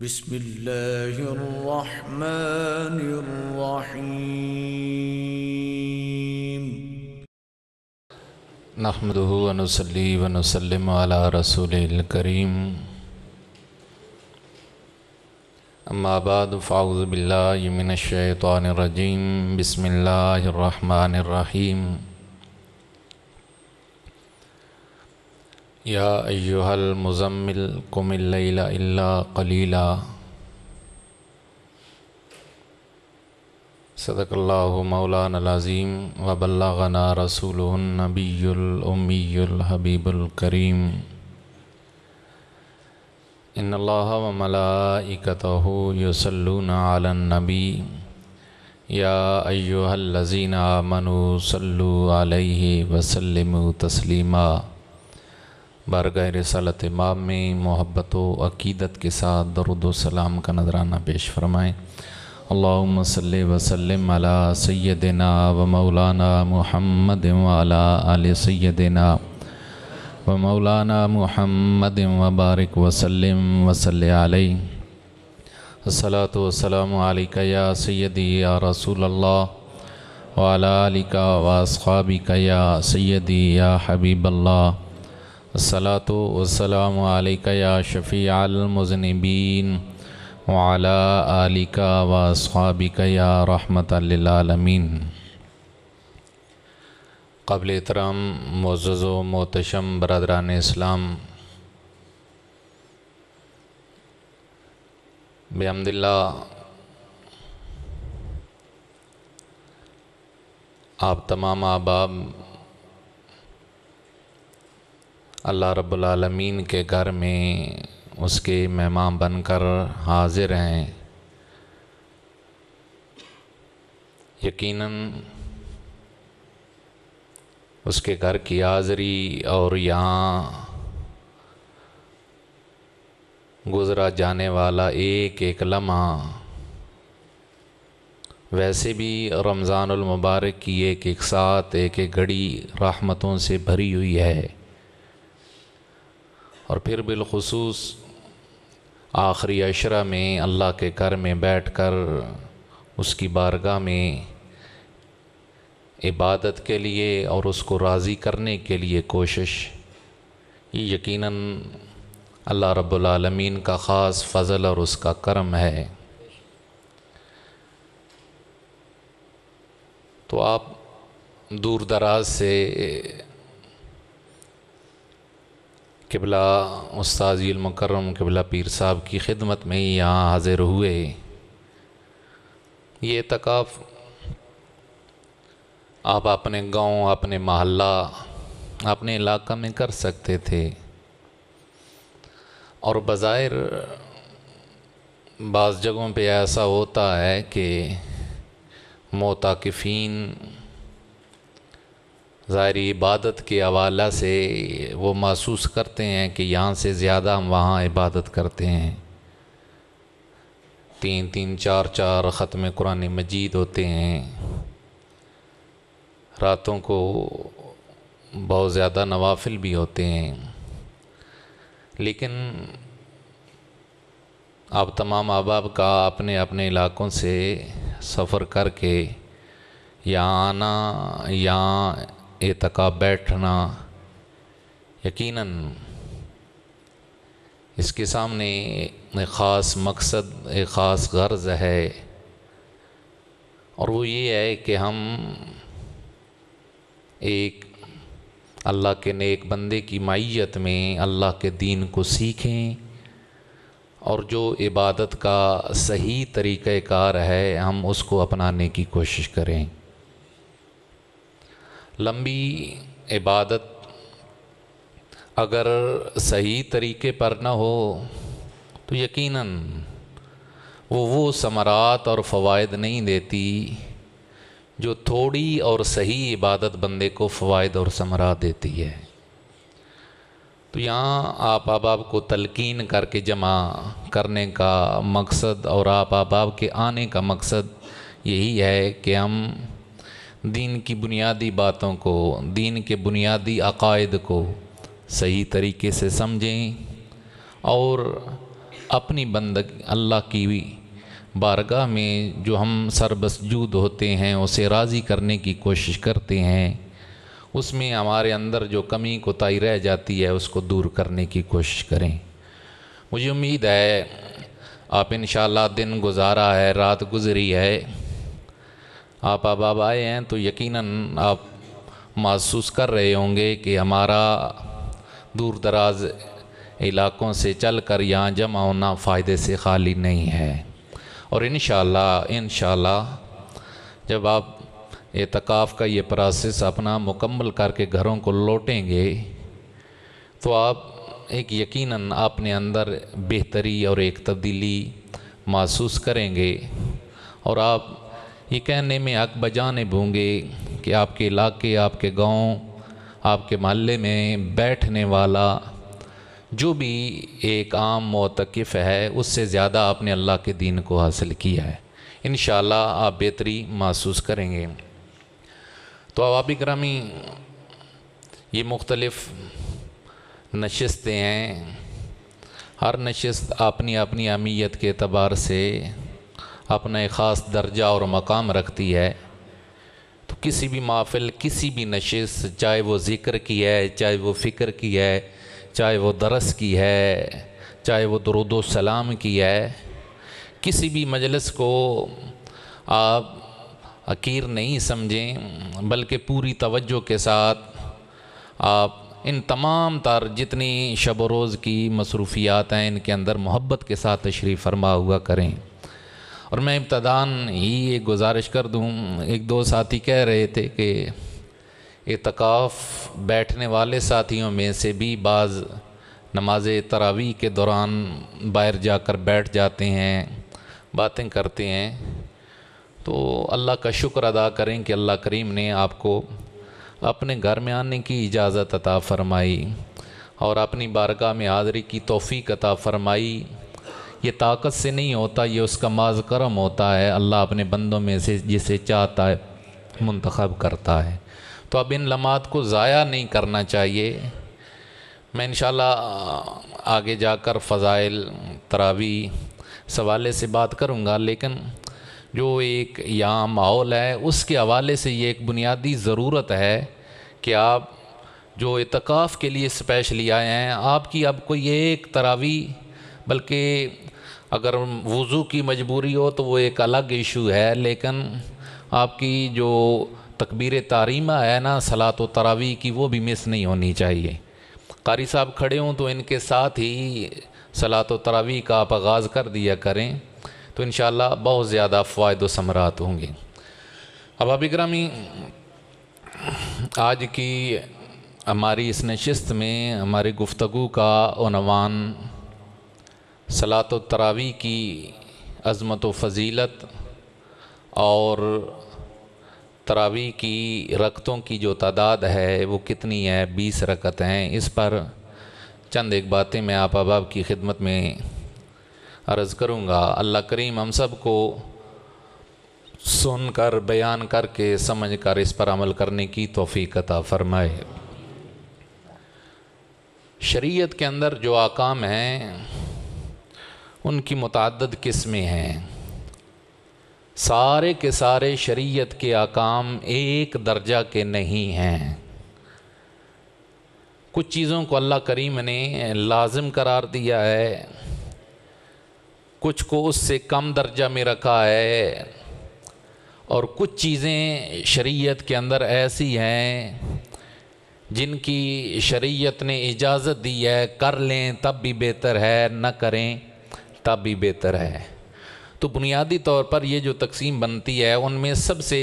بسم الله الرحمن الرحيم. نحمده ونصلي ونسلم على رسوله الكريم. اما بعد فاعوذ بالله من الشيطان الرجيم. بسم الله الرحمن الرحيم. يا أيها المزمل قم الليل إلا قليلا. صدق الله مولانا العظيم وبلغنا رسوله النبي الأمي الحبيب الكريم. إن الله وملائكته يصلون على النبي يا أيها الذين آمنوا صلوا عليه وسلموا تسليما. بارگاہ رسالت امام میں محبت و عقیدت کے ساتھ درود و سلام کا نذرانہ پیش فرمائیں. اللہم صلی وسلم علی سیدنا و مولانا محمد وعلی آل سیدنا و مولانا محمد وبارک وسلم وصلی علیہ. الصلاۃ والسلام علیک یا سیدی یا رسول اللہ وعلی آلک و اصحابک یا سیدی یا حبیب اللہ. الصلاۃ والسلام علیک یا شفیع المذنبین وعلی آلک و اصحابک یا رحمۃ للعالمین. قابل احترام معزز و محتشم برادران اسلام، بحمد اللہ آپ تمام احباب اللہ رب العالمین کے گھر میں اس کے مہمان بن کر حاضر ہیں. یقیناً اس کے گھر کی حاضری اور یہاں گزرا جانے والا ایک ایک لمحہ ویسے بھی رمضان المبارک کی ایک ایک ساتھ ایک ایک گھڑی رحمتوں سے بھری ہوئی ہے، اور پھر بالخصوص آخری عشرہ میں اللہ کے گھر میں بیٹھ کر اس کی بارگاہ میں عبادت کے لیے اور اس کو راضی کرنے کے لیے کوشش، یہ یقیناً اللہ رب العالمین کا خاص فضل اور اس کا کرم ہے. تو آپ دور دراز سے قبلہ استاذی المکرم قبلہ پیر صاحب کی خدمت میں یہاں حاضر ہوئے. یہ اعتکاف آپ اپنے گاؤں، اپنے محلہ، اپنے علاقہ میں کر سکتے تھے، اور بظاہر بعض جگہوں پہ ایسا ہوتا ہے کہ معتکفین ظاہری عبادت کے حوالہ سے وہ محسوس کرتے ہیں کہ یہاں سے زیادہ ہم وہاں عبادت کرتے ہیں. 3 4 ختم قرآن مجید ہوتے ہیں، راتوں کو بہت زیادہ نوافل بھی ہوتے ہیں. لیکن آپ تمام احباب کا اپنے اپنے علاقوں سے سفر کر کے یہاں آنا، یہاں اعتکاف بیٹھنا، یقیناً اس کے سامنے ایک خاص مقصد، ایک خاص غرض ہے، اور وہ یہ ہے کہ ہم ایک اللہ کے نیک بندے کی معیت میں اللہ کے دین کو سیکھیں، اور جو عبادت کا صحیح طریقہ کار ہے ہم اس کو اپنانے کی کوشش کریں. لمبی عبادت اگر صحیح طریقے پر نہ ہو تو یقیناً وہ ثمرات اور فوائد نہیں دیتی جو تھوڑی اور صحیح عبادت بندے کو فوائد اور ثمرات دیتی ہے. تو یہاں آپ احباب کو تلقین کر کے جمع کرنے کا مقصد اور آپ احباب کے آنے کا مقصد یہی ہے کہ ہم دین کی بنیادی باتوں کو، دین کے بنیادی عقائد کو صحیح طریقے سے سمجھیں، اور اپنی بندگی اللہ کی بارگاہ میں جو ہم سربسجود ہوتے ہیں اسے راضی کرنے کی کوشش کرتے ہیں، اس میں ہمارے اندر جو کمی کوتاہی رہ جاتی ہے اس کو دور کرنے کی کوشش کریں۔ مجھے امید ہے آپ انشاءاللہ دن گزارا ہے، رات گزری ہے، آپ اب آئے ہیں تو یقیناً آپ محسوس کر رہے ہوں گے کہ ہمارا دور دراز علاقوں سے چل کر یہاں جمع ہونا فائدے سے خالی نہیں ہے، اور انشاءاللہ جب آپ اعتکاف کا یہ پروسیس اپنا مکمل کر کے گھروں کو لوٹیں گے تو آپ ایک یقیناً اپنے اندر بہتری اور ایک تبدیلی محسوس کریں گے، اور آپ یہ کہنے میں حق بجانب ہوں گے کہ آپ کے علاقے، آپ کے گاؤں، آپ کے محلے میں بیٹھنے والا جو بھی ایک عام معتکف ہے اس سے زیادہ آپ نے اللہ کے دین کو حاصل کیا ہے۔ انشاءاللہ آپ بہتری محسوس کریں گے۔ تو احباب گرامی، یہ مختلف نشستیں ہیں، ہر نشست اپنی اپنی اہمیت کے اعتبار سے اپنا ایک خاص درجہ اور مقام رکھتی ہے۔ تو کسی بھی محفل، کسی بھی نشست، چاہے وہ ذکر کی ہے، چاہے وہ فکر کی ہے، چاہے وہ درس کی ہے، چاہے وہ درود و سلام کی ہے، کسی بھی مجلس کو آپ حقیر نہیں سمجھیں، بلکہ پوری توجہ کے ساتھ آپ ان تمام تر جتنی شب و روز کی مصروفیات ہیں ان کے اندر محبت کے ساتھ تشریف فرما ہوا کریں۔ اور میں ابتداً ہی ایک گزارش کر دوں، ایک دو ساتھی کہہ رہے تھے کہ اعتکاف بیٹھنے والے ساتھیوں میں سے بھی بعض نماز تراویح کے دوران باہر جا کر بیٹھ جاتے ہیں، باتیں کرتے ہیں۔ تو اللہ کا شکر ادا کریں کہ اللہ کریم نے آپ کو اپنے گھر میں آنے کی اجازت عطا فرمائی اور اپنی بارگاہ میں حاضری کی توفیق عطا فرمائی۔ یہ طاقت سے نہیں ہوتا، یہ اس کا محض کرم ہوتا ہے، اللہ اپنے بندوں میں سے جسے چاہتا ہے منتخب کرتا ہے۔ تو اب ان لمحات کو ضائع نہیں کرنا چاہیے۔ میں انشاءاللہ آگے جا کر فضائل تراویح حوالے سے بات کروں گا، لیکن جو ایک یہاں ماحول ہے اس کے حوالے سے یہ ایک بنیادی ضرورت ہے کہ آپ جو اعتکاف کے لیے اسپیشلی آئے ہیں، آپ کی اب کوئی ایک تراویح، بلکہ اگر وضو کی مجبوری ہو تو وہ ایک الگ ایشو ہے، لیکن آپ کی جو تکبیر تحریمہ ہے نا صلاۃ و تراویح کی، وہ بھی مس نہیں ہونی چاہیے۔ قاری صاحب کھڑے ہوں تو ان کے ساتھ ہی صلاۃ و تراویح کا آپ آغاز کر دیا کریں، تو انشاءاللہ بہت زیادہ فوائد و ثمرات ہوں گے۔ احباب گرامی، آج کی ہماری اس نشست میں ہماری گفتگو کا عنوان صلاۃ و تراویح کی عظمت و فضیلت اور تراویح کی رکعتوں کی جو تعداد ہے وہ کتنی ہے، 20 رکعت ہیں۔ اس پر چند ایک باتیں میں آپ احباب کی خدمت میں عرض کروں گا۔ اللہ کریم ہم سب کو سن کر، بیان کر کے، سمجھ کر اس پر عمل کرنے کی توفیق عطا فرمائے۔ شریعت کے اندر جو احکام ہیں ان کی متعدد قسمیں ہیں، سارے کے سارے شریعت کے احکام ایک درجہ کے نہیں ہیں۔ کچھ چیزوں کو اللہ کریم نے لازم قرار دیا ہے، کچھ کو اس سے کم درجہ میں رکھا ہے، اور کچھ چیزیں شریعت کے اندر ایسی ہیں جن کی شریعت نے اجازت دی ہے، کر لیں تب بھی بہتر ہے، نہ کریں تب بھی بہتر ہے۔ تو بنیادی طور پر یہ جو تقسیم بنتی ہے ان میں سب سے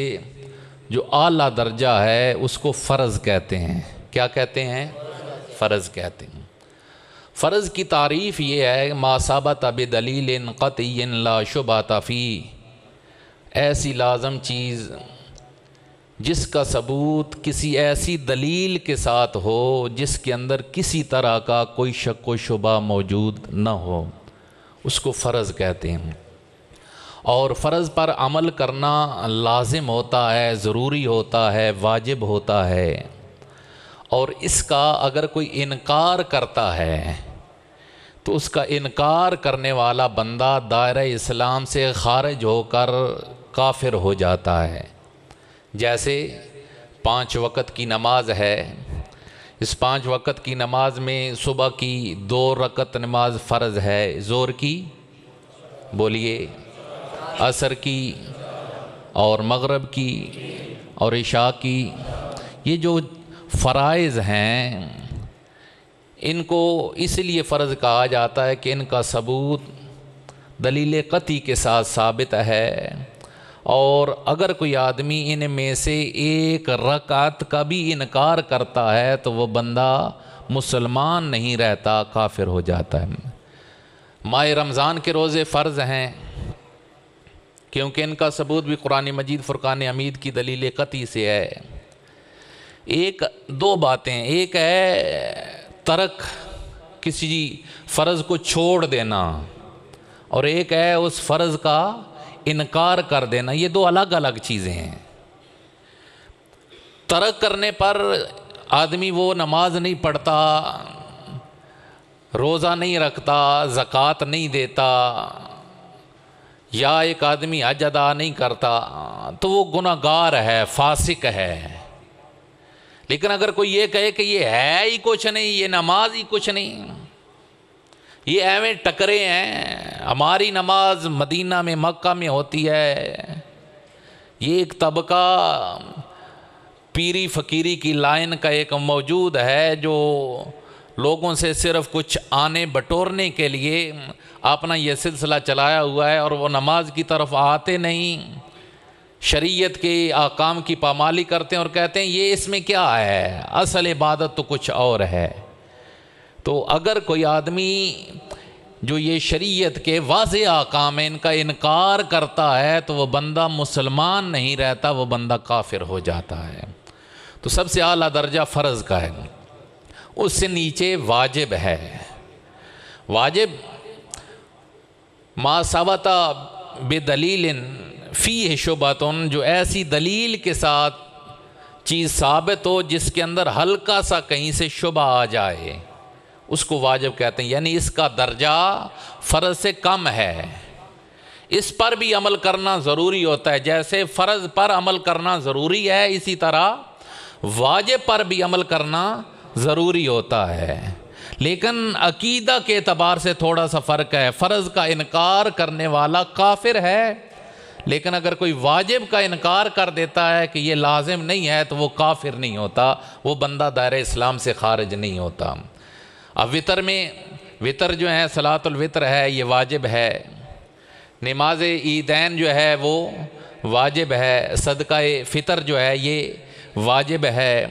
جو اعلیٰ درجہ ہے اس کو فرض کہتے ہیں۔ کیا کہتے ہیں؟ فرض کہتے ہیں۔ فرض کی تعریف یہ ہے ما ثبت بدلیل قطعی لا شبہۃ فیہ، ایسی لازم چیز جس کا ثبوت کسی ایسی دلیل کے ساتھ ہو جس کے اندر کسی طرح کا کوئی شک و شبہ موجود نہ ہو، اس کو فرض کہتے ہیں۔ اور فرض پر عمل کرنا لازم ہوتا ہے، ضروری ہوتا ہے، واجب ہوتا ہے، اور اس کا اگر کوئی انکار کرتا ہے تو اس کا انکار کرنے والا بندہ دائرہ اسلام سے خارج ہو کر کافر ہو جاتا ہے۔ جیسے 5 وقت کی نماز ہے، اس 5 وقت کی نماز میں صبح کی 2 رکعت نماز فرض ہے، ظہر کی بولیے، عصر کی اور مغرب کی اور عشاء کی، یہ جو فرائض ہیں ان کو اس لیے فرض کہا جاتا ہے کہ ان کا ثبوت دلیل قطعی کے ساتھ ثابت ہے، اور اگر کوئی آدمی ان میں سے 1 رکعت کا بھی انکار کرتا ہے تو وہ بندہ مسلمان نہیں رہتا، کافر ہو جاتا ہے۔ ماہ رمضان کے روزے فرض ہیں کیونکہ ان کا ثبوت بھی قرآن مجید فرقان حمید کی دلیل قطعی سے ہے۔ 2 باتیں، ایک ہے ترک، کسی فرض کو چھوڑ دینا، اور ایک ہے اس فرض کا انکار کر دینا، یہ 2 الگ الگ چیزیں ہیں۔ ترک کرنے پر آدمی وہ نماز نہیں پڑھتا، روزہ نہیں رکھتا، زکوٰۃ نہیں دیتا، یا ایک آدمی حج ادا نہیں کرتا، تو وہ گناہگار ہے، فاسق ہے۔ لیکن اگر کوئی یہ کہے کہ یہ ہے ہی کچھ نہیں، یہ نماز ہی کچھ نہیں، یہ ایویں ٹکرے ہیں، ہماری نماز مدینہ میں مکہ میں ہوتی ہے، یہ ایک طبقہ پیری فقیری کی لائن کا ایک موجود ہے جو لوگوں سے صرف کچھ آنے بٹورنے کے لیے اپنا یہ سلسلہ چلایا ہوا ہے، اور وہ نماز کی طرف آتے نہیں، شریعت کے احکام کی پامالی کرتے ہیں اور کہتے ہیں یہ اس میں کیا ہے، اصل عبادت تو کچھ اور ہے۔ تو اگر کوئی آدمی جو یہ شریعت کے واضح احکام ہیں ان کا انکار کرتا ہے تو وہ بندہ مسلمان نہیں رہتا، وہ بندہ کافر ہو جاتا ہے۔ تو سب سے اعلیٰ درجہ فرض کا ہے، اس سے نیچے واجب ہے۔ واجب ما ثبت بدلیل فیہ شبہۃ، جو ایسی دلیل کے ساتھ چیز ثابت ہو جس کے اندر ہلکا سا کہیں سے شبہ آ جائے، اس کو واجب کہتے ہیں، یعنی اس کا درجہ فرض سے کم ہے، اس پر بھی عمل کرنا ضروری ہوتا ہے۔ جیسے فرض پر عمل کرنا ضروری ہے، اسی طرح واجب پر بھی عمل کرنا ضروری ہوتا ہے، لیکن عقیدہ کے اعتبار سے تھوڑا سا فرق ہے۔ فرض کا انکار کرنے والا کافر ہے، لیکن اگر کوئی واجب کا انکار کر دیتا ہے کہ یہ لازم نہیں ہے تو وہ کافر نہیں ہوتا، وہ بندہ دائرہ اسلام سے خارج نہیں ہوتا۔ اب وطر میں، وطر جو ہے صلاۃ الوطر ہے، یہ واجب ہے۔ نماز عیدین جو ہے وہ واجب ہے۔ صدقہ فطر جو ہے یہ واجب ہے۔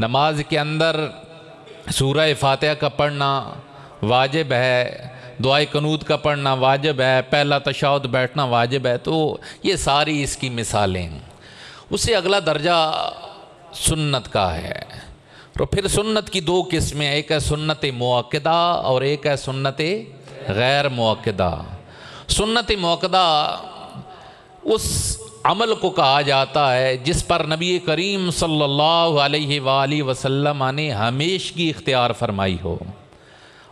نماز کے اندر سورہ فاتحہ کا پڑھنا واجب ہے، دعائے قنوت کا پڑھنا واجب ہے، پہلا تشہد بیٹھنا واجب ہے۔ تو یہ ساری اس کی مثالیں۔ اس سے اگلا درجہ سنت کا ہے، اور پھر سنت کی 2 قسمیں، ایک ہے سنت مؤکدہ اور ایک ہے سنت غیر مؤکدہ۔ سنت مؤکدہ اس عمل کو کہا جاتا ہے جس پر نبی کریم صلی اللہ علیہ وآلہ وسلم نے ہمیشگی اختیار فرمائی ہو،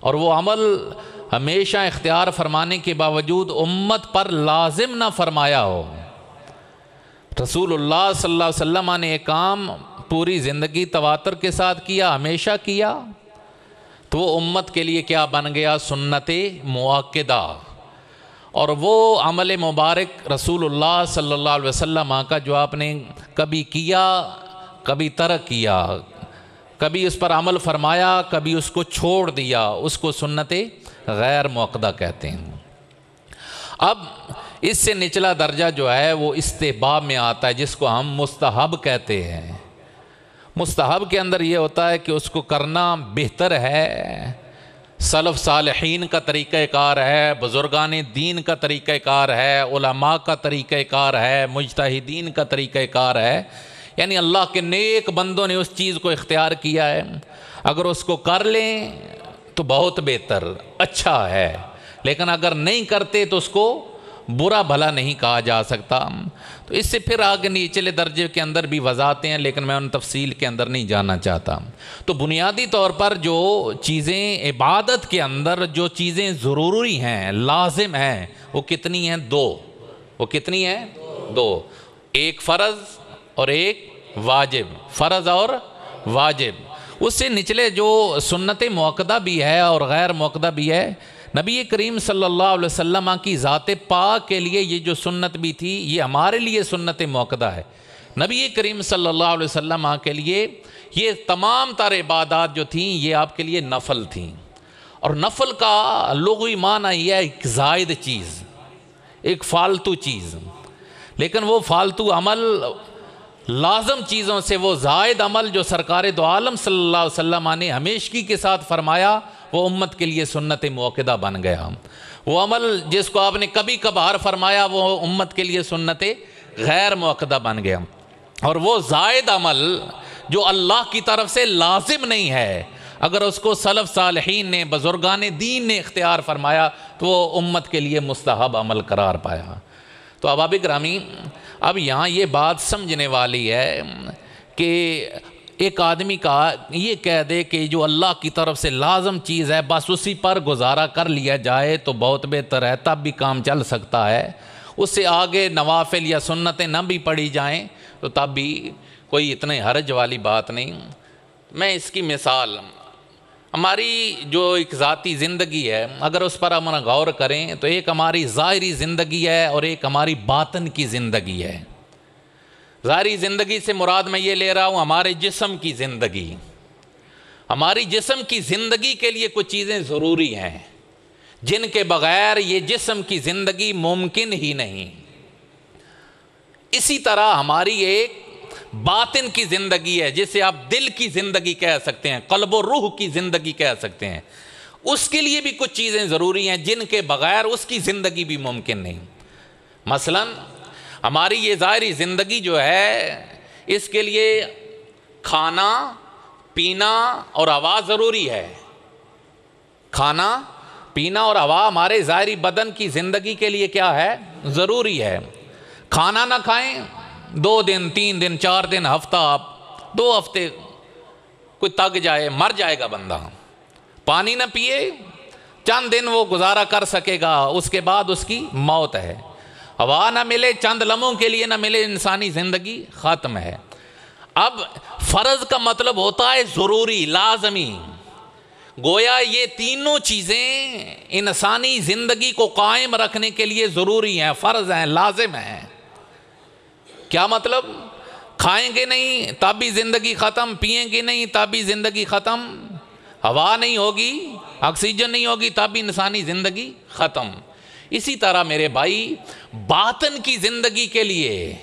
اور وہ عمل ہمیشہ اختیار فرمانے کے باوجود امت پر لازم نہ فرمایا ہو۔ رسول اللہ صلی اللہ علیہ وسلم نے ایک کام پوری زندگی تواتر کے ساتھ کیا، ہمیشہ کیا، تو وہ امت کے لیے کیا بن گیا؟ سنت مؤکدہ۔ اور وہ عمل مبارک رسول اللہ صلی اللہ علیہ وسلم کا جو آپ نے کبھی کیا، کبھی ترک کیا، کبھی اس پر عمل فرمایا، کبھی اس کو چھوڑ دیا، اس کو سنت غیر مؤکدہ کہتے ہیں۔ اب اس سے نچلا درجہ جو ہے وہ استحباب میں آتا ہے، جس کو ہم مستحب کہتے ہیں۔ مستحب کے اندر یہ ہوتا ہے کہ اس کو کرنا بہتر ہے، سلف صالحین کا طریقہ کار ہے، بزرگان دین کا طریقہ کار ہے، علماء کا طریقہ کار ہے، مجتہدین کا طریقہ کار ہے، یعنی اللہ کے نیک بندوں نے اس چیز کو اختیار کیا ہے۔ اگر اس کو کر لیں تو بہت بہتر، اچھا ہے، لیکن اگر نہیں کرتے تو اس کو برا بھلا نہیں کہا جا سکتا۔ تو اس سے پھر آگے نچلے درجے کے اندر بھی وضاحتیں ہیں، لیکن میں ان تفصیل کے اندر نہیں جانا چاہتا۔ تو بنیادی طور پر جو چیزیں عبادت کے اندر جو چیزیں ضروری ہیں، لازم ہیں، وہ کتنی ہیں؟ دو۔ وہ کتنی ہیں؟ دو۔ ایک فرض اور ایک واجب، فرض اور واجب۔ اس سے نچلے جو سنت موقدہ بھی ہے اور غیر موقدہ بھی ہے، نبی کریم صلی اللہ علیہ وسلم کی ذات پاک کے لیے یہ جو سنت بھی تھی، یہ ہمارے لیے سنت موقدہ ہے۔ نبی کریم صلی اللہ علیہ وسلم کے لیے یہ تمام تر عبادات جو تھیں یہ آپ کے لیے نفل تھیں، اور نفل کا لغوی معنی یہ ہے ایک زائد چیز، ایک فالتو چیز۔ لیکن وہ فالتو عمل لازم چیزوں سے وہ زائد عمل جو سرکار دو عالم صلی اللہ علیہ وسلم نے ہمیشگی کے ساتھ فرمایا، وہ امت کے لیے سنت موقدہ بن گیا۔ وہ عمل جس کو آپ نے کبھی کبھار فرمایا، وہ امت کے لیے سنت غیر موقدہ بن گیا۔ اور وہ زائد عمل جو اللہ کی طرف سے لازم نہیں ہے، اگر اس کو سلف صالحین نے، بزرگان دین نے اختیار فرمایا تو وہ امت کے لیے مستحب عمل قرار پایا۔ تو احباب گرامی، اب یہاں یہ بات سمجھنے والی ہے کہ ایک آدمی کا یہ کہہ دے کہ جو اللہ کی طرف سے لازم چیز ہے بس اسی پر گزارا کر لیا جائے تو بہت بہتر ہے، تب بھی کام چل سکتا ہے۔ اس سے آگے نوافل یا سنتیں نہ بھی پڑھی جائیں تو تب بھی کوئی اتنے حرج والی بات نہیں۔ میں اس کی مثال، ہماری جو ایک ذاتی زندگی ہے، اگر اس پر ہم غور کریں تو ایک ہماری ظاہری زندگی ہے اور ایک ہماری باطن کی زندگی ہے۔ ظاہری زندگی سے مراد میں یہ لے رہا ہوں ہمارے جسم کی زندگی۔ ہماری جسم کی زندگی کے لیے کچھ چیزیں ضروری ہیں جن کے بغیر یہ جسم کی زندگی ممکن ہی نہیں۔ اسی طرح ہماری ایک باطن کی زندگی ہے جسے آپ دل کی زندگی کہہ سکتے ہیں، قلب و روح کی زندگی کہہ سکتے ہیں۔ اس کے لیے بھی کچھ چیزیں ضروری ہیں جن کے بغیر اس کی زندگی بھی ممکن نہیں۔ مثلاً ہماری یہ ظاہری زندگی جو ہے، اس کے لیے کھانا، پینا اور ہوا ضروری ہے۔ کھانا، پینا اور ہوا ہمارے ظاہری بدن کی زندگی کے لیے کیا ہے؟ ضروری ہے۔ کھانا نہ کھائیں 2 دن 3 دن 4 دن ہفتہ، آپ 2 ہفتے کوئی تگ جائے، مر جائے گا بندہ۔ پانی نہ پیے چند دن وہ گزارا کر سکے گا، اس کے بعد اس کی موت ہے۔ ہوا نہ ملے چند لمحوں کے لیے نہ ملے، انسانی زندگی ختم ہے۔ اب فرض کا مطلب ہوتا ہے ضروری، لازمی۔ گویا یہ تینوں چیزیں انسانی زندگی کو قائم رکھنے کے لیے ضروری ہیں، فرض ہیں، لازم ہیں۔ کیا مطلب؟ کھائیں گے نہیں تب بھی زندگی ختم، پئیں گے نہیں تب بھی زندگی ختم، ہوا نہیں ہوگی، آکسیجن نہیں ہوگی تب بھی انسانی زندگی ختم۔ اسی طرح میرے بھائی، باطن کی زندگی کے لیے،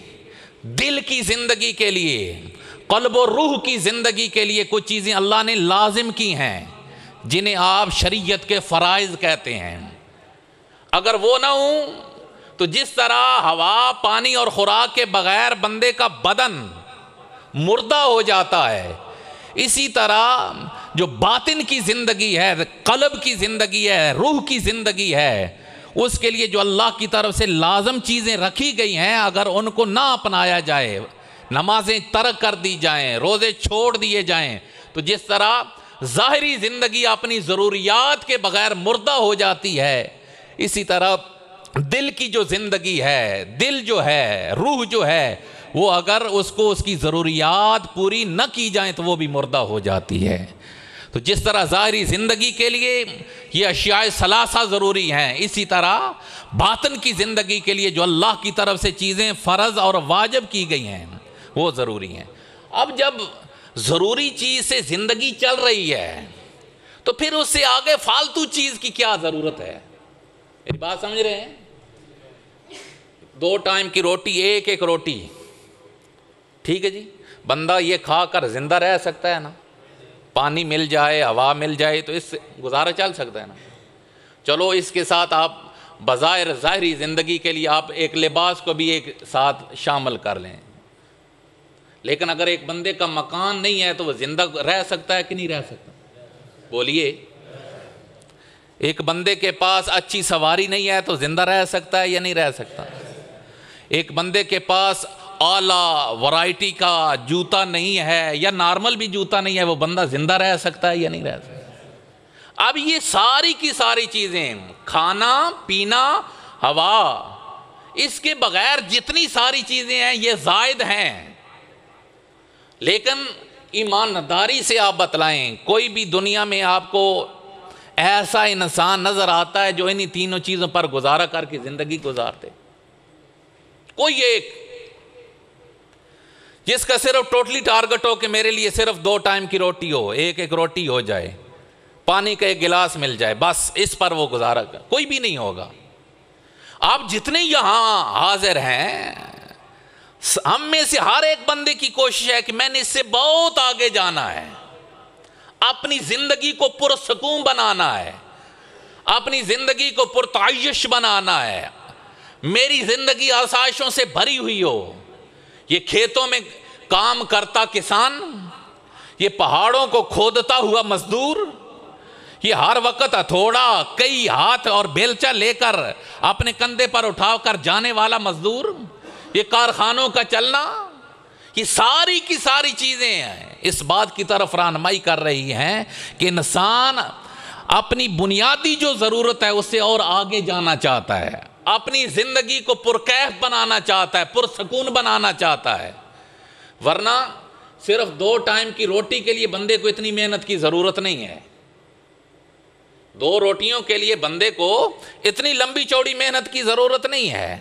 دل کی زندگی کے لیے، قلب و روح کی زندگی کے لیے کچھ چیزیں اللہ نے لازم کی ہیں جنہیں آپ شریعت کے فرائض کہتے ہیں۔ اگر وہ نہ ہوں تو جس طرح ہوا، پانی اور خوراک کے بغیر بندے کا بدن مردہ ہو جاتا ہے، اسی طرح جو باطن کی زندگی ہے، قلب کی زندگی ہے، روح کی زندگی ہے، اس کے لیے جو اللہ کی طرف سے لازم چیزیں رکھی گئی ہیں، اگر ان کو نہ اپنایا جائے، نمازیں ترک کر دی جائیں، روزے چھوڑ دیے جائیں، تو جس طرح ظاہری زندگی اپنی ضروریات کے بغیر مردہ ہو جاتی ہے، اسی طرح دل کی جو زندگی ہے، دل جو ہے، روح جو ہے، وہ اگر اس کو اس کی ضروریات پوری نہ کی جائیں تو وہ بھی مردہ ہو جاتی ہے۔ تو جس طرح ظاہری زندگی کے لیے یہ اشیاء ثلاثہ ضروری ہیں، اسی طرح باطن کی زندگی کے لیے جو اللہ کی طرف سے چیزیں فرض اور واجب کی گئی ہیں وہ ضروری ہیں۔ اب جب ضروری چیز سے زندگی چل رہی ہے تو پھر اس سے آگے فالتو چیز کی کیا ضرورت ہے؟ میری بات سمجھ رہے ہیں؟ 2 ٹائم کی روٹی، ایک روٹی، ٹھیک ہے جی، بندہ یہ کھا کر زندہ رہ سکتا ہے نا؟ پانی مل جائے، ہوا مل جائے تو اس سے گزارا چل سکتا ہے نا؟ چلو اس کے ساتھ آپ بظاہر ظاہری زندگی کے لیے آپ ایک لباس کو بھی ایک ساتھ شامل کر لیں، لیکن اگر ایک بندے کا مکان نہیں ہے تو وہ زندہ رہ سکتا ہے کہ نہیں رہ سکتا؟ بولیے۔ ایک بندے کے پاس اچھی سواری نہیں ہے تو زندہ رہ سکتا ہے یا نہیں رہ سکتا؟ ایک بندے کے پاس اعلیٰ ورائٹی کا جوتا نہیں ہے یا نارمل بھی جوتا نہیں ہے، وہ بندہ زندہ رہ سکتا ہے یا نہیں رہ سکتا؟ اب یہ ساری کی ساری چیزیں، کھانا پینا ہوا، اس کے بغیر جتنی ساری چیزیں ہیں یہ زائد ہیں۔ لیکن ایمانداری سے آپ بتلائیں، کوئی بھی دنیا میں آپ کو ایسا انسان نظر آتا ہے جو انہی تینوں چیزوں پر گزارا کر کے زندگی گزارتے؟ کوئی ایک جس کا صرف ٹوٹلی ٹارگٹ ہو کہ میرے لیے صرف 2 ٹائم کی روٹی ہو، ایک روٹی ہو جائے، پانی کا ایک گلاس مل جائے، بس اس پر وہ گزارا کر، کوئی بھی نہیں ہوگا۔ آپ جتنے یہاں حاضر ہیں، ہم میں سے ہر ایک بندے کی کوشش ہے کہ میں نے اس سے بہت آگے جانا ہے، اپنی زندگی کو پرسکون بنانا ہے، اپنی زندگی کو پرتعیش بنانا ہے، میری زندگی آسائشوں سے بھری ہوئی ہو۔ یہ کھیتوں میں کام کرتا کسان، یہ پہاڑوں کو کھودتا ہوا مزدور، یہ ہر وقت ہتھوڑا کئی ہاتھ اور بیلچہ لے کر اپنے کندھے پر اٹھا کر جانے والا مزدور، یہ کارخانوں کا چلنا، یہ ساری کی ساری چیزیں ہیں اس بات کی طرف رہنمائی کر رہی ہیں کہ انسان اپنی بنیادی جو ضرورت ہے اس سے اور آگے جانا چاہتا ہے، اپنی زندگی کو پرکیف بنانا چاہتا ہے، پرسکون بنانا چاہتا ہے۔ ورنہ صرف 2 ٹائم کی روٹی کے لیے بندے کو اتنی محنت کی ضرورت نہیں ہے۔ 2 روٹیوں کے لیے بندے کو اتنی لمبی چوڑی محنت کی ضرورت نہیں ہے،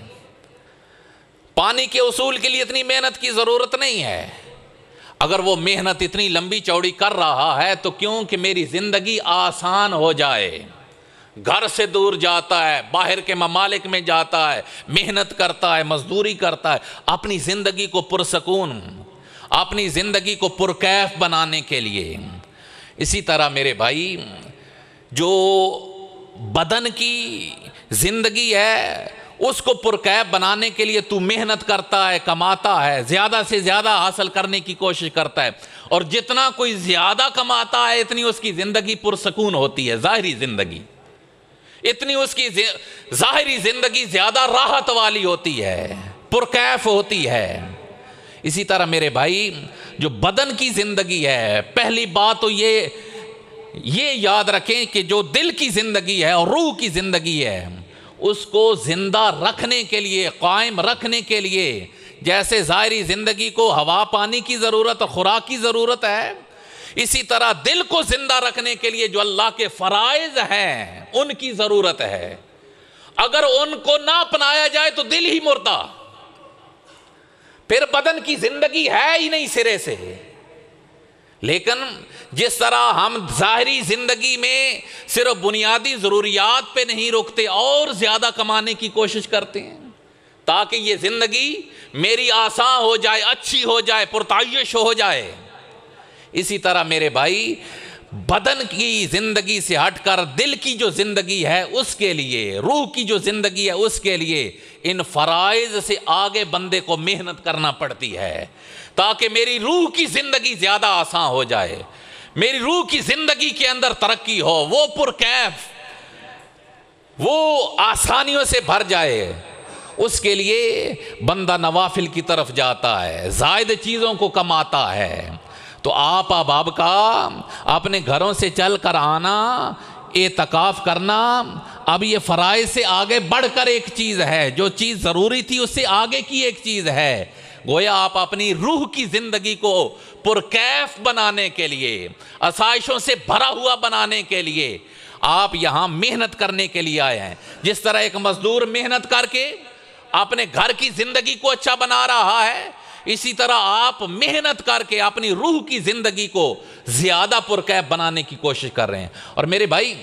پانی کے اصول کے لیے اتنی محنت کی ضرورت نہیں ہے۔ اگر وہ محنت اتنی لمبی چوڑی کر رہا ہے تو کیوں کہ میری زندگی آسان ہو جائے، گھر سے دور جاتا ہے، باہر کے ممالک میں جاتا ہے، محنت کرتا ہے، مزدوری کرتا ہے، اپنی زندگی کو پرسکون، اپنی زندگی کو پرکیف بنانے کے لیے۔ اسی طرح میرے بھائی، جو بدن کی زندگی ہے اس کو پرکیف بنانے کے لیے تو محنت کرتا ہے، کماتا ہے، زیادہ سے زیادہ حاصل کرنے کی کوشش کرتا ہے، اور جتنا کوئی زیادہ کماتا ہے اتنی اس کی زندگی پرسکون ہوتی ہے، ظاہری زندگی اتنی اس کی ظاہری زندگی زیادہ راحت والی ہوتی ہے، پرکیف ہوتی ہے۔ اسی طرح میرے بھائی، جو بدن کی زندگی ہے، پہلی بات تو یہ یاد رکھیں کہ جو دل کی زندگی ہے اور روح کی زندگی ہے اس کو زندہ رکھنے کے لیے، قائم رکھنے کے لیے، جیسے ظاہری زندگی کو ہوا پانی کی ضرورت اور خوراک کی ضرورت ہے، اسی طرح دل کو زندہ رکھنے کے لیے جو اللہ کے فرائض ہیں ان کی ضرورت ہے۔ اگر ان کو نہ اپنایا جائے تو دل ہی مردہ، پھر بدن کی زندگی ہے ہی نہیں سرے سے۔ لیکن جس طرح ہم ظاہری زندگی میں صرف بنیادی ضروریات پہ نہیں رکتے، اور زیادہ کمانے کی کوشش کرتے ہیں تاکہ یہ زندگی میری آسان ہو جائے، اچھی ہو جائے، پرتعیش ہو جائے، اسی طرح میرے بھائی بدن کی زندگی سے ہٹ کر دل کی جو زندگی ہے اس کے لیے، روح کی جو زندگی ہے اس کے لیے ان فرائض سے آگے بندے کو محنت کرنا پڑتی ہے تاکہ میری روح کی زندگی زیادہ آسان ہو جائے، میری روح کی زندگی کے اندر ترقی ہو، وہ پرکیف، وہ آسانیوں سے بھر جائے۔ اس کے لیے بندہ نوافل کی طرف جاتا ہے، زائد چیزوں کو کماتا ہے۔ تو آپ احباب کا اپنے گھروں سے چل کر آنا، اعتکاف کرنا، اب یہ فرائض سے آگے بڑھ کر ایک چیز ہے، جو چیز ضروری تھی اس سے آگے کی ایک چیز ہے۔ گویا آپ اپنی روح کی زندگی کو پرکیف بنانے کے لیے، آسائشوں سے بھرا ہوا بنانے کے لیے آپ یہاں محنت کرنے کے لیے آئے ہیں۔ جس طرح ایک مزدور محنت کر کے اپنے گھر کی زندگی کو اچھا بنا رہا ہے، اسی طرح آپ محنت کر کے اپنی روح کی زندگی کو زیادہ پرکیف بنانے کی کوشش کر رہے ہیں۔ اور میرے بھائی،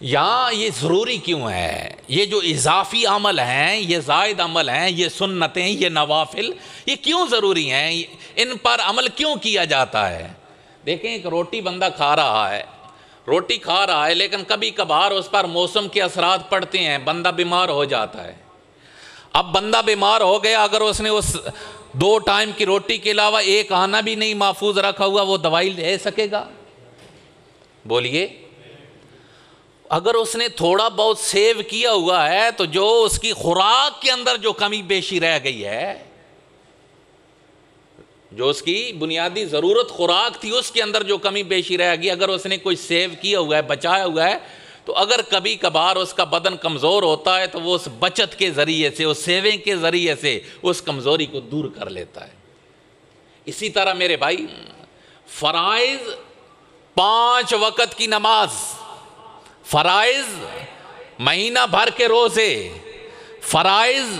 یہاں یہ ضروری کیوں ہے؟ یہ جو اضافی عمل ہیں، یہ زائد عمل ہیں، یہ سنتیں، یہ نوافل، یہ کیوں ضروری ہیں؟ ان پر عمل کیوں کیا جاتا ہے؟ دیکھیں، ایک روٹی بندہ کھا رہا ہے لیکن کبھی کبھار اس پر موسم کے اثرات پڑتے ہیں، بندہ بیمار ہو جاتا ہے۔ اب بندہ بیمار ہو گیا، اگر اس نے اس 2 ٹائم کی روٹی کے علاوہ ایک آنا بھی نہیں محفوظ رکھا ہوا، وہ دوائی لے سکے گا؟ بولیے۔ اگر اس نے تھوڑا بہت سیو کیا ہوا ہے تو جو اس کی خوراک کے اندر جو کمی بیشی رہ گئی ہے، جو اس کی بنیادی ضرورت خوراک تھی اس کے اندر جو کمی بیشی رہ گئی، اگر اس نے کوئی سیو کیا ہوا ہے، بچایا ہوا ہے، تو اگر کبھی کبھار اس کا بدن کمزور ہوتا ہے تو وہ اس بچت کے ذریعے سے، اس سیونگ کے ذریعے سے اس کمزوری کو دور کر لیتا ہے۔ اسی طرح میرے بھائی، فرائض 5 وقت کی نماز، فرائض مہینہ بھر کے روزے، فرائض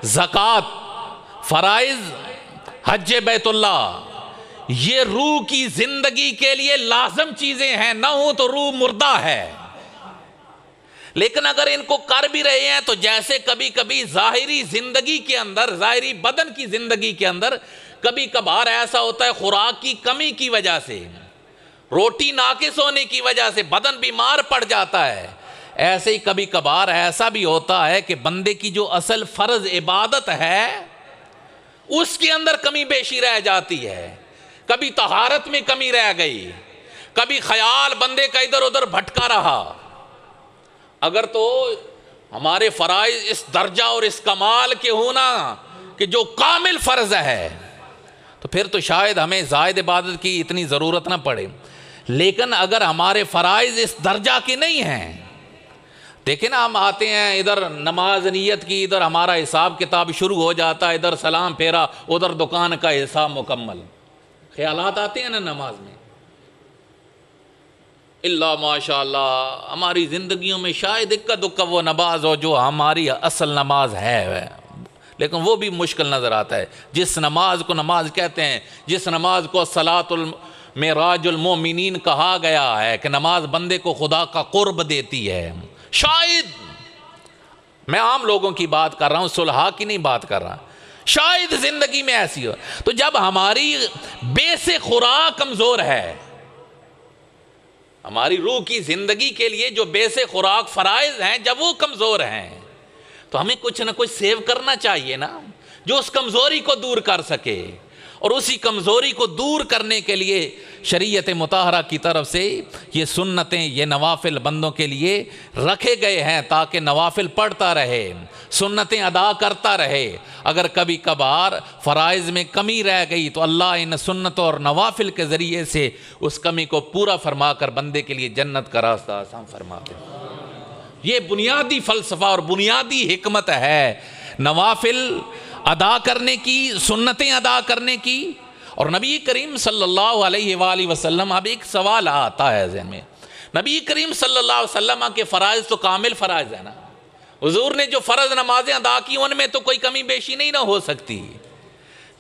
زکوٰۃ، فرائض حج بیت اللہ، یہ روح کی زندگی کے لیے لازم چیزیں ہیں، نہ ہو تو روح مردہ ہے۔ لیکن اگر ان کو کر بھی رہے ہیں تو جیسے کبھی کبھی ظاہری زندگی کے اندر، ظاہری بدن کی زندگی کے اندر کبھی کبھار ایسا ہوتا ہے خوراک کی کمی کی وجہ سے، روٹی ناقص ہونے کی وجہ سے بدن بیمار پڑ جاتا ہے، ایسے ہی کبھی کبھار ایسا بھی ہوتا ہے کہ بندے کی جو اصل فرض عبادت ہے اس کے اندر کمی بیشی رہ جاتی ہے، کبھی طہارت میں کمی رہ گئی، کبھی خیال بندے کا ادھر ادھر بھٹکا رہا۔ اگر تو ہمارے فرائض اس درجہ اور اس کمال کے ہونا کہ جو کامل فرض ہے تو پھر تو شاید ہمیں زائد عبادت کی اتنی ضرورت نہ پڑے، لیکن اگر ہمارے فرائض اس درجہ کے نہیں ہیں، دیکھیں نا، ہم آتے ہیں ادھر نماز نیت کی، ادھر ہمارا حساب کتاب شروع ہو جاتا ہے، ادھر سلام پھیرا، ادھر دکان کا حساب مکمل، خیالات آتے ہیں نا نماز میں۔ اللہ ماشاء اللہ ہماری زندگیوں میں شاید اکا دکا وہ نماز ہو جو ہماری اصل نماز ہے، لیکن وہ بھی مشکل نظر آتا ہے۔ جس نماز کو نماز کہتے ہیں، جس نماز کو صلاۃ المعراج المومنین کہا گیا ہے کہ نماز بندے کو خدا کا قرب دیتی ہے، شاید میں عام لوگوں کی بات کر رہا ہوں، صلحاء کی نہیں بات کر رہا، شاید زندگی میں ایسی ہو۔ تو جب ہماری بیسک خوراک کمزور ہے، ہماری روح کی زندگی کے لیے جو بیسک خوراک فرائض ہیں جب وہ کمزور ہیں تو ہمیں کچھ نہ کچھ سیو کرنا چاہیے نا، جو اس کمزوری کو دور کر سکے۔ اور اسی کمزوری کو دور کرنے کے لیے شریعت مطہرہ کی طرف سے یہ سنتیں، یہ نوافل بندوں کے لیے رکھے گئے ہیں تاکہ نوافل پڑھتا رہے، سنتیں ادا کرتا رہے۔ اگر کبھی کبھار فرائض میں کمی رہ گئی تو اللہ ان سنتوں اور نوافل کے ذریعے سے اس کمی کو پورا فرما کر بندے کے لیے جنت کا راستہ آسان فرما دے۔ یہ بنیادی فلسفہ اور بنیادی حکمت ہے نوافل ادا کرنے کی، سنتیں ادا کرنے کی۔ اور نبی کریم صلی اللہ علیہ وآلہ وسلم، اب ایک سوال آتا ہے ذہن میں، نبی کریم صلی اللہ علیہ وسلم کے فرائض تو کامل فرائض ہے نا، حضور نے جو فرض نمازیں ادا کی ان میں تو کوئی کمی بیشی نہیں نہ ہو سکتی،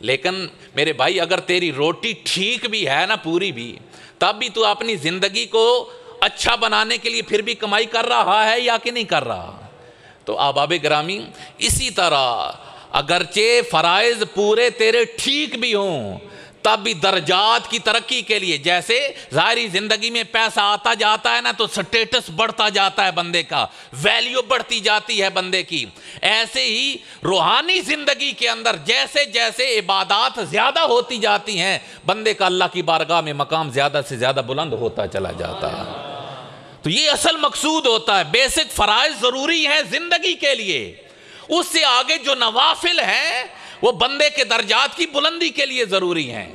لیکن میرے بھائی اگر تیری روٹی ٹھیک بھی ہے نا، پوری بھی، تب بھی تو اپنی زندگی کو اچھا بنانے کے لیے پھر بھی کمائی کر رہا ہے یا کہ نہیں کر رہا؟ تو احباب گرامی، اسی طرح اگرچہ فرائض پورے تیرے ٹھیک بھی ہوں تب بھی درجات کی ترقی کے لیے، جیسے ظاہری زندگی میں پیسہ آتا جاتا ہے نا تو سٹیٹس بڑھتا جاتا ہے بندے کا، ویلیو بڑھتی جاتی ہے بندے کی، ایسے ہی روحانی زندگی کے اندر جیسے جیسے عبادات زیادہ ہوتی جاتی ہیں بندے کا اللہ کی بارگاہ میں مقام زیادہ سے زیادہ بلند ہوتا چلا جاتا ہے۔ تو یہ اصل مقصود ہوتا ہے، بیسک فرائض ضروری ہیں زندگی کے لیے، اس سے آگے جو نوافل ہیں وہ بندے کے درجات کی بلندی کے لیے ضروری ہیں۔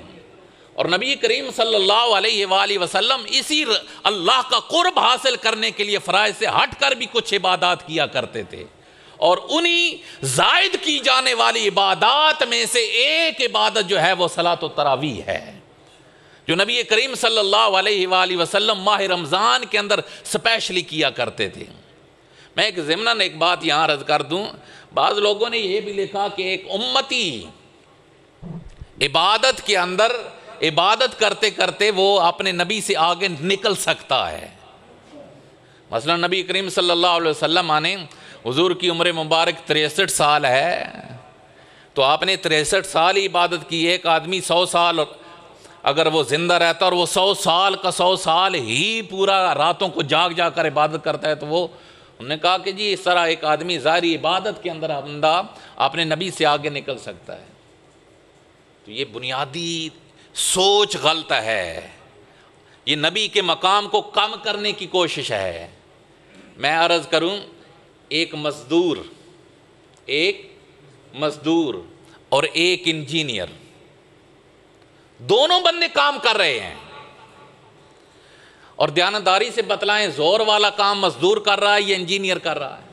اور نبی کریم صلی اللہ علیہ وآلہ وسلم اسی اللہ کا قرب حاصل کرنے کے لیے فرائض سے ہٹ کر بھی کچھ عبادات کیا کرتے تھے، اور انہی زائد کی جانے والی عبادات میں سے ایک عبادت جو ہے وہ صلاۃ التراویح ہے، جو نبی کریم صلی اللہ علیہ وآلہ وسلم ماہ رمضان کے اندر سپیشلی کیا کرتے تھے۔ میں ایک ضمناً ایک بات یہاں عرض کر دوں، بعض لوگوں نے یہ بھی لکھا کہ ایک امتی عبادت کے اندر عبادت کرتے کرتے وہ اپنے نبی سے آگے نکل سکتا ہے۔ مثلا نبی کریم صلی اللہ علیہ وسلم آنے، حضور کی عمر مبارک 63 سال ہے، تو آپ نے 63 سال ہی عبادت کی۔ ایک آدمی 100 سال اگر وہ زندہ رہتا اور وہ 100 سال کا 100 سال ہی پورا راتوں کو جاگ جا کر عبادت کرتا ہے، تو وہ انہوں نے کہا کہ جی اس طرح ایک آدمی ظاہری عبادت کے اندر بندہ اپنے نبی سے آگے نکل سکتا ہے۔ تو یہ بنیادی سوچ غلط ہے، یہ نبی کے مقام کو کم کرنے کی کوشش ہے۔ میں عرض کروں، ایک مزدور اور ایک انجینئر، دونوں بندے کام کر رہے ہیں، اور دیانتداری سے بتلائیں زور والا کام مزدور کر رہا ہے یا انجینئر کر رہا ہے؟